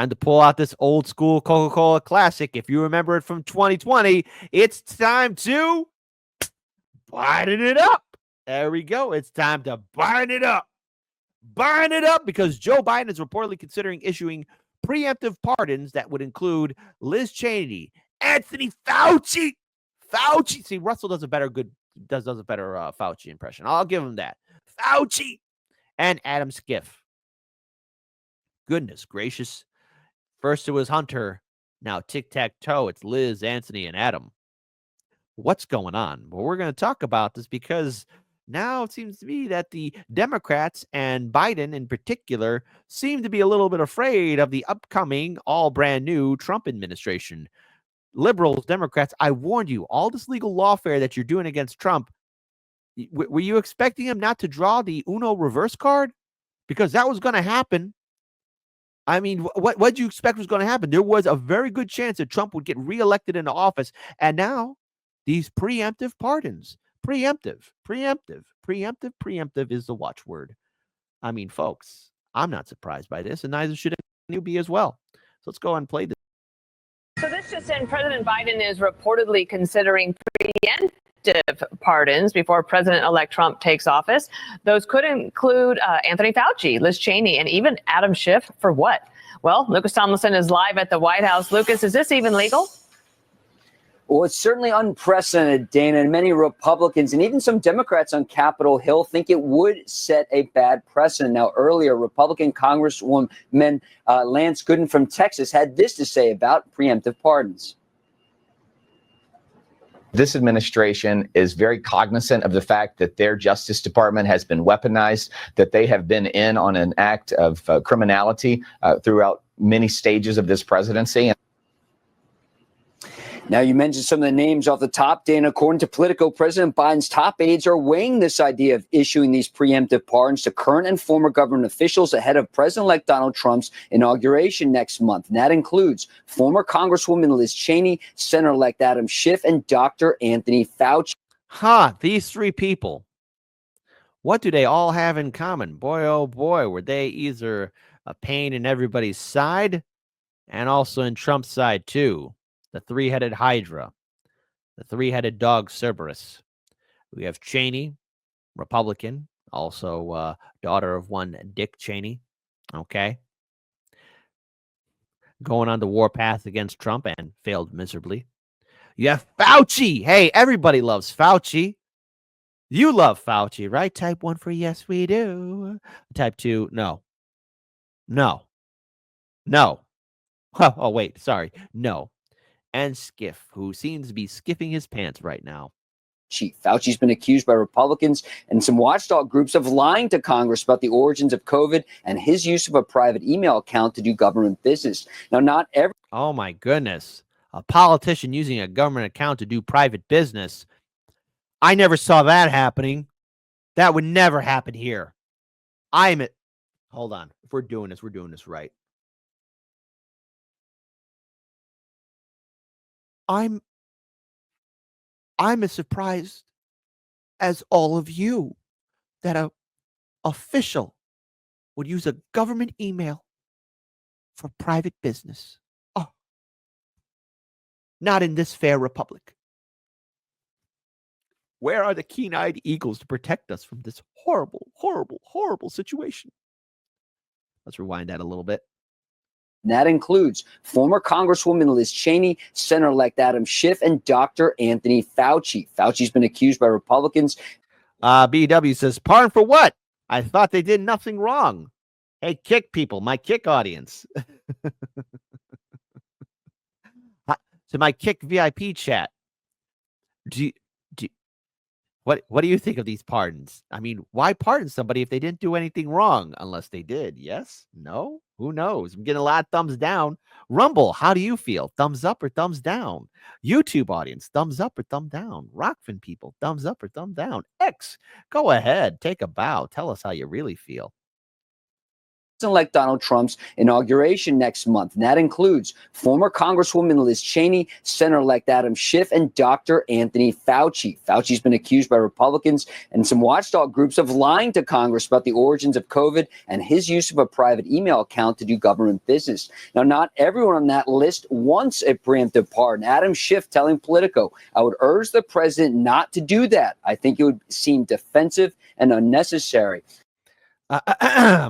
Time to pull out this old school Coca-Cola classic. If you remember it from 2020, it's time to Biden it up. There we go. It's time to Biden it up. Biden it up because Joe Biden is reportedly considering issuing preemptive pardons that would include Liz Cheney, Anthony Fauci. See, Russell does a better Fauci impression. I'll give him that. Fauci and Adam Schiff. Goodness gracious. First it was Hunter. Now tic-tac-toe. It's Liz, Anthony, and Adam. What's going on? Well, we're going to talk about this because now it seems to be that the Democrats and Biden in particular seem to be a little bit afraid of the upcoming all brand new Trump administration. Liberals, Democrats, I warned you, all this legal lawfare that you're doing against Trump, were you expecting him not to draw the Uno reverse card? Because that was going to happen. I mean, what did you expect was going to happen? There was a very good chance that Trump would get reelected into office. And now these preemptive pardons, preemptive is the watchword. I mean, folks, I'm not surprised by this, and neither should you be as well. So let's go and play this. So this just in, President Biden is reportedly considering preemptive pardons before President-elect Trump takes office. Those could include Anthony Fauci, Liz Cheney, and even Adam Schiff. For what? Well, Lucas Tomlinson is live at the White House. Lucas, is this even legal? Well, it's certainly unprecedented, Dana, and many Republicans and even some Democrats on Capitol Hill think it would set a bad precedent. Now, earlier, Republican Congresswoman Lance Gooden from Texas had this to say about preemptive pardons. This administration is very cognizant of the fact that their Justice Department has been weaponized, that they have been in on an act of criminality throughout many stages of this presidency. Now, you mentioned some of the names off the top, Dana. According to Politico, President Biden's top aides are weighing this idea of issuing these preemptive pardons to current and former government officials ahead of President-elect Donald Trump's inauguration next month. And that includes former Congresswoman Liz Cheney, Senator-elect Adam Schiff, and Dr. Anthony Fauci. These three people. What do they all have in common? Boy, oh boy, were they either a pain in everybody's side and also in Trump's side too. The three-headed Hydra, the three-headed dog Cerberus. We have Cheney, Republican, also daughter of one Dick Cheney, okay? Going on the warpath against Trump and failed miserably. You have Fauci. Hey, everybody loves Fauci. You love Fauci, right? Type 1 for yes, we do. Type 2, no. Oh, wait, sorry. No. And Schiff, who seems to be skiffing his pants right now. Fauci's been accused by Republicans and some watchdog groups of lying to Congress about the origins of COVID and his use of a private email account to do government business. Now, not every... Oh, my goodness. A politician using a government account to do private business. I never saw that happening. That would never happen here. Hold on. If we're doing this right. I'm as surprised as all of you that a official would use a government email for private business. Oh, not in this fair republic. Where are the keen-eyed eagles to protect us from this horrible, horrible, horrible situation? Let's rewind that a little bit. That includes former Congresswoman Liz Cheney, Senator-elect Adam Schiff, and Dr. Anthony Fauci. Fauci's been accused by Republicans. BW says, pardon for what? I thought they did nothing wrong. Hey, Kick people, my Kick audience. To my Kick VIP chat. What do you think of these pardons? I mean, why pardon somebody if they didn't do anything wrong? Unless they did. Yes? No? Who knows? I'm getting a lot of thumbs down. Rumble, how do you feel? Thumbs up or thumbs down? YouTube audience, thumbs up or thumb down? Rockfin people, thumbs up or thumb down? X, go ahead. Take a bow. Tell us how you really feel. President-elect Donald Trump's inauguration next month. And that includes former Congresswoman Liz Cheney, Senator-elect Adam Schiff, and Dr. Anthony Fauci. Fauci's been accused by Republicans and some watchdog groups of lying to Congress about the origins of COVID and his use of a private email account to do government business. Now, not everyone on that list wants a preemptive pardon. Adam Schiff telling Politico, "I would urge the president not to do that. I think it would seem defensive and unnecessary."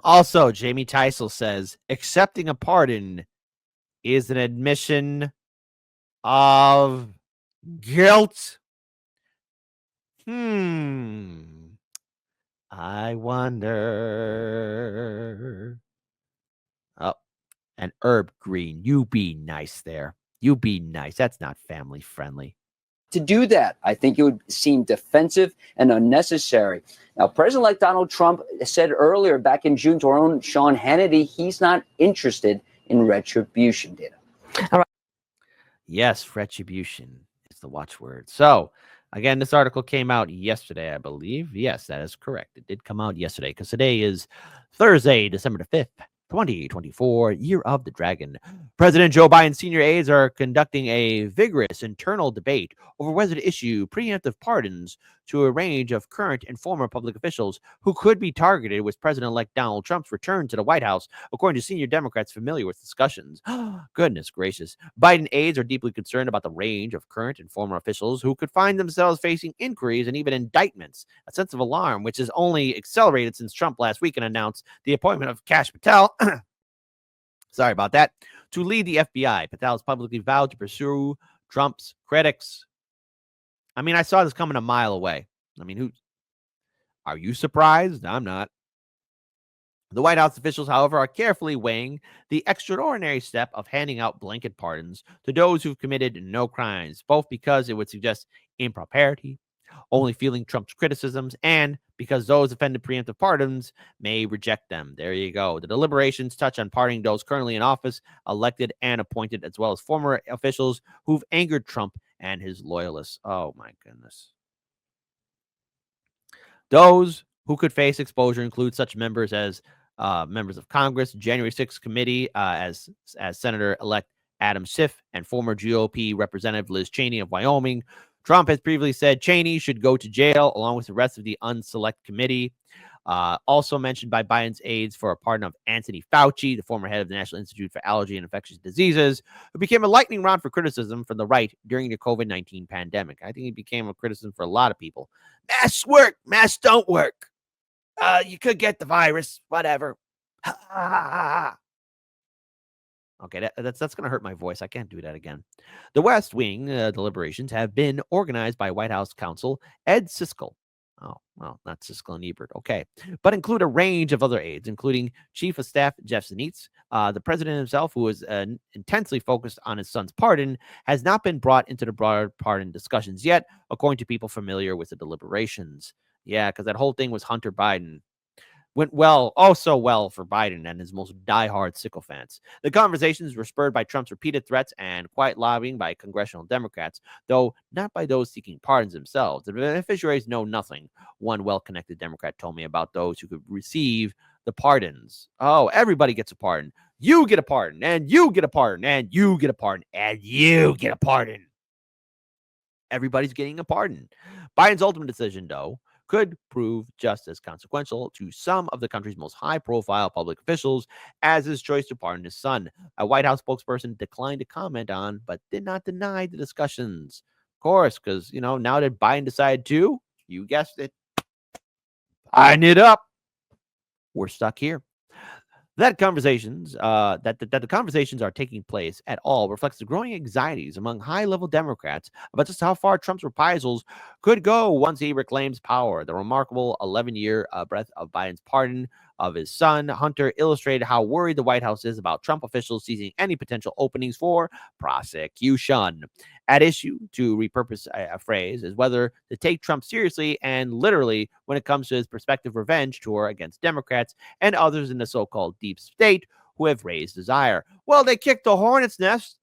Also, Jamie Teisel says accepting a pardon is an admission of guilt. I wonder. Oh, and Herb Green, you be nice there. You be nice. That's not family friendly. To do that, I think it would seem defensive and unnecessary. Now, President-elect Donald Trump said earlier back in June to our own Sean Hannity, he's not interested in retribution, Dana. All right. Yes, retribution is the watchword. So, again, this article came out yesterday, I believe. Yes, that is correct. It did come out yesterday because today is Thursday, December the 5th. 2024, Year of the Dragon. President Joe Biden's senior aides are conducting a vigorous internal debate over whether to issue preemptive pardons to a range of current and former public officials who could be targeted with President-elect Donald Trump's return to the White House, according to senior Democrats familiar with discussions. Goodness gracious. Biden aides are deeply concerned about the range of current and former officials who could find themselves facing inquiries and even indictments, a sense of alarm which has only accelerated since Trump last weekend announced the appointment of Kash Patel sorry about that, to lead the FBI. Patel has publicly vowed to pursue Trump's critics. I mean, I saw this coming a mile away. I mean, who are you surprised? I'm not. The White House officials, however, are carefully weighing the extraordinary step of handing out blanket pardons to those who've committed no crimes, both because it would suggest impropriety, only feeling Trump's criticisms, and because those offended preemptive pardons may reject them. There you go. The deliberations touch on pardoning those currently in office, elected and appointed, as well as former officials who've angered Trump and his loyalists. Oh, my goodness. Those who could face exposure include such members as members of Congress, January 6th committee, as Senator-elect Adam Schiff, and former GOP Representative Liz Cheney of Wyoming. Trump has previously said Cheney should go to jail along with the rest of the unselect committee. Also mentioned by Biden's aides for a pardon of Anthony Fauci, the former head of the National Institute for Allergy and Infectious Diseases, who became a lightning rod for criticism from the right during the COVID-19 pandemic. I think he became a criticism for a lot of people. Masks work, masks don't work. You could get the virus, whatever. Okay, that's going to hurt my voice. I can't do that again. The West Wing deliberations have been organized by White House counsel Ed Siskel. Oh, well, not Siskel and Ebert. Okay, but include a range of other aides, including Chief of Staff Jeff Zients. The president himself, who is intensely focused on his son's pardon, has not been brought into the broader pardon discussions yet, according to people familiar with the deliberations. Yeah, because that whole thing was Hunter Biden. Went well, oh so well for Biden and his most diehard sycophants. The conversations were spurred by Trump's repeated threats and quiet lobbying by congressional Democrats, though not by those seeking pardons themselves. The beneficiaries know nothing, one well-connected Democrat told me, about those who could receive the pardons. Oh, everybody gets a pardon. You get a pardon, and you get a pardon, and you get a pardon, and you get a pardon. Everybody's getting a pardon. Biden's ultimate decision, though, could prove just as consequential to some of the country's most high-profile public officials as his choice to pardon his son. A White House spokesperson declined to comment on, but did not deny the discussions. Of course, because, now that Biden decided to, you guessed it, iron it up. We're stuck here. That the conversations are taking place at all reflects the growing anxieties among high-level Democrats about just how far Trump's reprisals could go once he reclaims power. The remarkable 11-year breadth of Biden's pardon of his son, Hunter, illustrated how worried the White House is about Trump officials seizing any potential openings for prosecution. At issue, to repurpose a phrase, is whether to take Trump seriously and literally when it comes to his prospective revenge tour against Democrats and others in the so-called deep state who have raised desire. Well, they kicked the hornet's nest.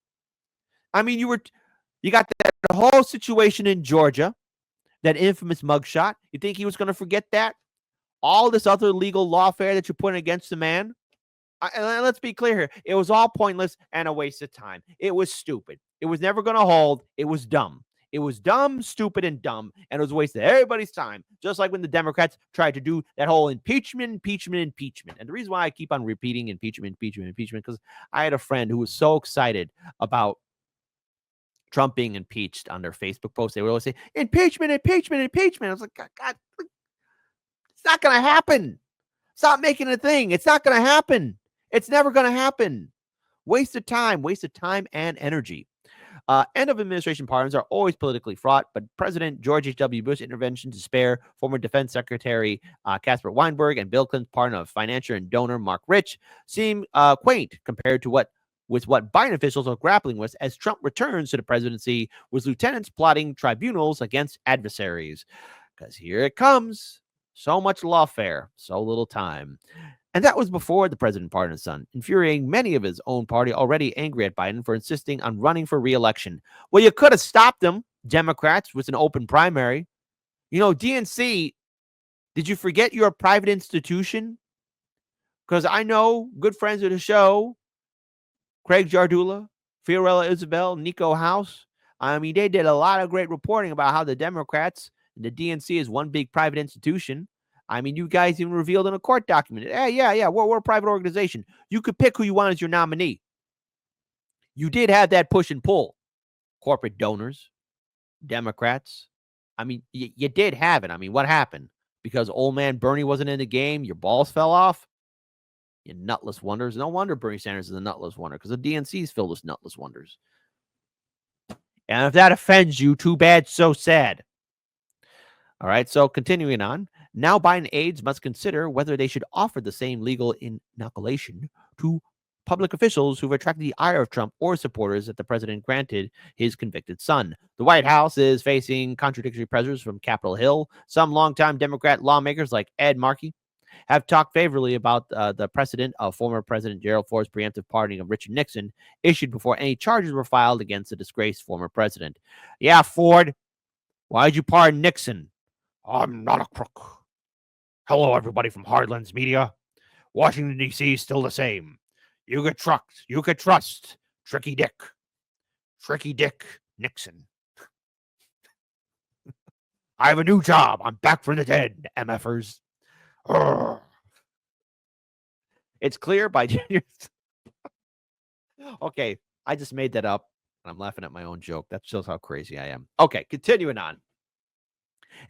I mean, you got that whole situation in Georgia, that infamous mugshot. You think he was going to forget that? All this other legal lawfare that you're putting against the man? And let's be clear here. It was all pointless and a waste of time. It was stupid. It was never going to hold. It was dumb. It was dumb, stupid, and dumb, and it was a waste of everybody's time. Just like when the Democrats tried to do that whole impeachment. And the reason why I keep on repeating impeachment, because I had a friend who was so excited about Trump being impeached on their Facebook post. They would always say, impeachment. I was like, God, it's not going to happen. Stop making a thing. It's not going to happen. It's never going to happen. Waste of time and energy. End of administration pardons are always politically fraught, but President George H.W. Bush's intervention to spare former Defense Secretary Caspar Weinberg and Bill Clinton's pardon of financier and donor Mark Rich seem quaint compared to what Biden officials are grappling with as Trump returns to the presidency with lieutenants plotting tribunals against adversaries. Because here it comes. So much lawfare, so little time. And that was before the president pardoned his son, infuriating many of his own party already angry at Biden for insisting on running for re-election. Well, you could have stopped them, Democrats, with an open primary. You know, DNC, did you forget you're a private institution? Because I know good friends of the show, Craig Jardula, Fiorella Isabel, Nico House. I mean, they did a lot of great reporting about how the Democrats and the DNC is one big private institution. I mean, you guys even revealed in a court document. Yeah, we're a private organization. You could pick who you want as your nominee. You did have that push and pull. Corporate donors, Democrats. I mean, you did have it. I mean, what happened? Because old man Bernie wasn't in the game, your balls fell off? You nutless wonders. No wonder Bernie Sanders is a nutless wonder, because the DNC is filled with nutless wonders. And if that offends you, too bad, so sad. All right, so continuing on. Now Biden aides must consider whether they should offer the same legal inoculation to public officials who've attracted the ire of Trump or supporters that the president granted his convicted son. The White House is facing contradictory pressures from Capitol Hill. Some longtime Democrat lawmakers like Ed Markey have talked favorably about the precedent of former President Gerald Ford's preemptive pardoning of Richard Nixon issued before any charges were filed against the disgraced former president. Yeah, Ford, why'd you pardon Nixon? I'm not a crook. Hello, everybody from Hardlands Media. Washington, D.C. is still the same. You could trust Tricky Dick Nixon. I have a new job. I'm back from the dead, MFers. Urgh. It's clear by Okay, I just made that up, and I'm laughing at my own joke. That shows how crazy I am. Okay, continuing on.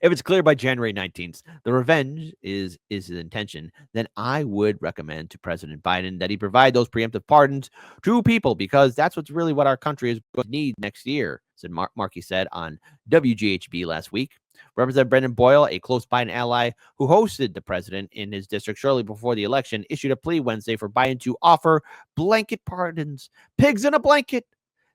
If it's clear by January 19th, the revenge is his intention, then I would recommend to President Biden that he provide those preemptive pardons to people, because that's really what our country is going to need next year, said Markey said on WGHB last week. Representative Brendan Boyle, a close Biden ally who hosted the president in his district shortly before the election, issued a plea Wednesday for Biden to offer blanket pardons. Pigs in a blanket.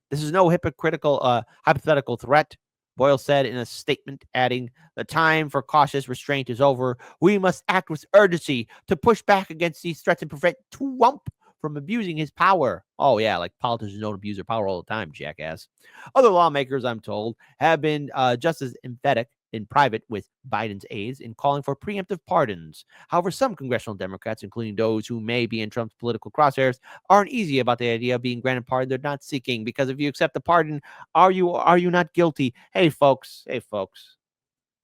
This is no hypothetical threat, Boyle said in a statement, adding, the time for cautious restraint is over. We must act with urgency to push back against these threats and prevent Trump from abusing his power. Oh, yeah, like politicians don't abuse their power all the time, jackass. Other lawmakers, I'm told, have been just as emphatic in private with Biden's aides in calling for preemptive pardons. However, some congressional Democrats, including those who may be in Trump's political crosshairs, aren't easy about the idea of being granted pardon they're not seeking, because if you accept the pardon, are you not guilty? Hey, folks,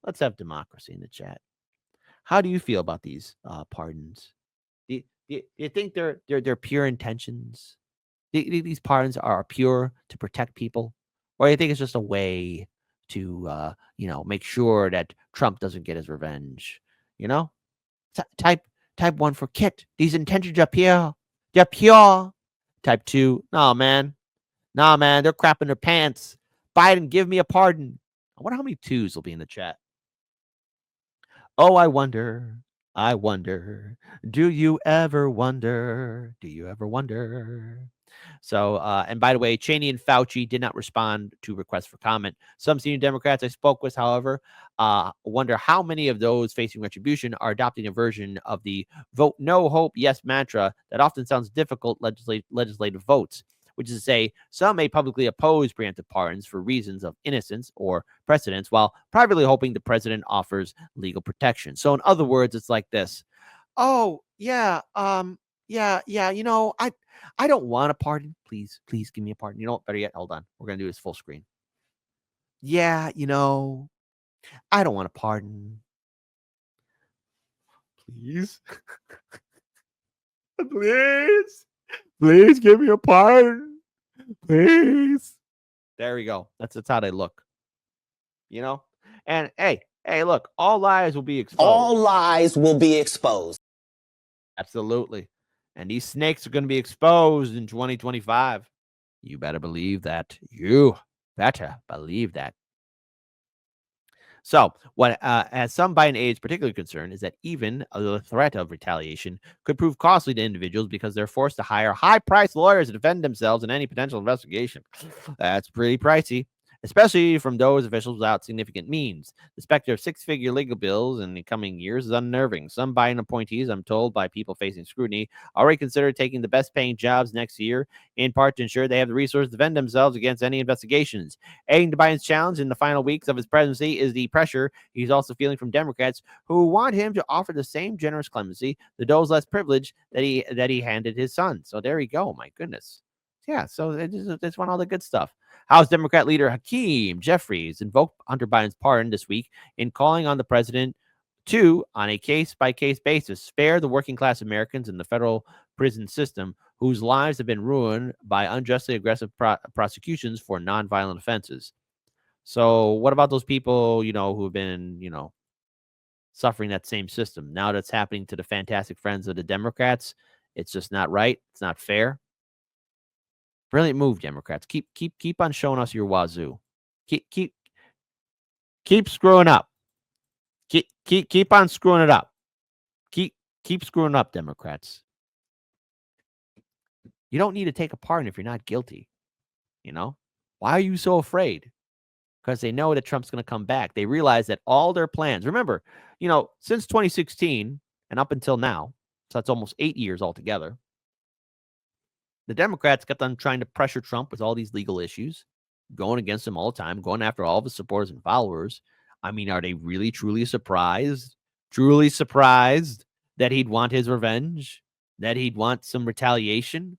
let's have democracy in the chat. How do you feel about these pardons? Do you think they're pure intentions? Do you think these pardons are pure to protect people? Or do you think it's just a way to make sure that Trump doesn't get his revenge? Type 1 for Kit. These intentions are pure. They're pure. Type 2. Nah, man, they're crapping their pants. Biden, give me a pardon. I wonder how many 2s will be in the chat. Oh, I wonder. Do you ever wonder? So, and by the way, Cheney and Fauci did not respond to requests for comment. Some senior Democrats I spoke with, however, wonder how many of those facing retribution are adopting a version of the vote no, hope yes mantra that often sounds difficult legislative votes, which is to say, some may publicly oppose preemptive pardons for reasons of innocence or precedence, while privately hoping the president offers legal protection. So in other words, it's like this. Oh, yeah, Yeah, you know, I don't want a pardon. Please give me a pardon. You know what? Better yet, hold on. We're gonna do this full screen. Yeah, you know, I don't want a pardon. Please, please give me a pardon. Please. There we go. That's how they look. You know? And hey, look, all lies will be exposed. All lies will be exposed. Absolutely. And these snakes are going to be exposed in 2025. You better believe that. You better believe that. So, what has some Biden aides particularly concerned is that even the threat of retaliation could prove costly to individuals because they're forced to hire high-priced lawyers to defend themselves in any potential investigation. That's pretty pricey, especially from those officials without significant means. The specter of six-figure legal bills in the coming years is unnerving. Some Biden appointees, I'm told by people facing scrutiny, already consider taking the best-paying jobs next year, in part to ensure they have the resources to defend themselves against any investigations. Adding to Biden's challenge in the final weeks of his presidency is the pressure he's also feeling from Democrats who want him to offer the same generous clemency to those less privileged that he handed his son. So there you go. My goodness. Yeah, so they just want all the good stuff. House Democrat leader Hakeem Jeffries invoked Hunter Biden's pardon this week in calling on the president to, on a case-by-case basis, spare the working-class Americans in the federal prison system whose lives have been ruined by unjustly aggressive prosecutions for nonviolent offenses. So what about those people, who have been, suffering that same system? Now that's happening to the fantastic friends of the Democrats. It's just not right. It's not fair. Brilliant move, Democrats. Keep on showing us your wazoo. Keep screwing up. Keep on screwing it up. Keep screwing up, Democrats. You don't need to take a pardon if you're not guilty. Why are you so afraid? Because they know that Trump's going to come back. They realize that all their plans, remember, since 2016 and up until now, so that's almost 8 years altogether, the Democrats kept on trying to pressure Trump with all these legal issues, going against him all the time, going after all of his supporters and followers. I mean, are they really, truly surprised that he'd want his revenge, that he'd want some retaliation?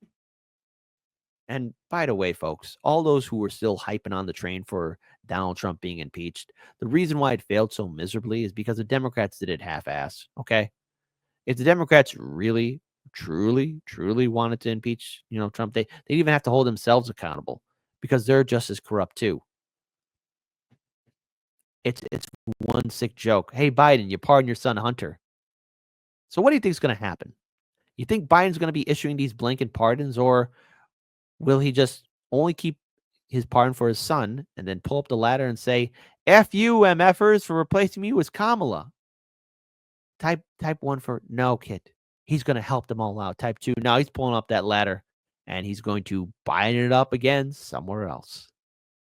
And by the way, folks, all those who were still hyping on the train for Donald Trump being impeached, the reason why it failed so miserably is because the Democrats did it half-ass, okay? If the Democrats really, truly wanted to impeach, Trump, they'd even have to hold themselves accountable because they're just as corrupt too. It's one sick joke. Hey, Biden, you pardon your son Hunter. So what do you think is going to happen? You think Biden's going to be issuing these blanket pardons, or will he just only keep his pardon for his son and then pull up the ladder and say, F you, MFers, for replacing me with Kamala? Type 1 for no, kid. He's going to help them all out. Type 2, now he's pulling up that ladder and he's going to Biden it up again somewhere else.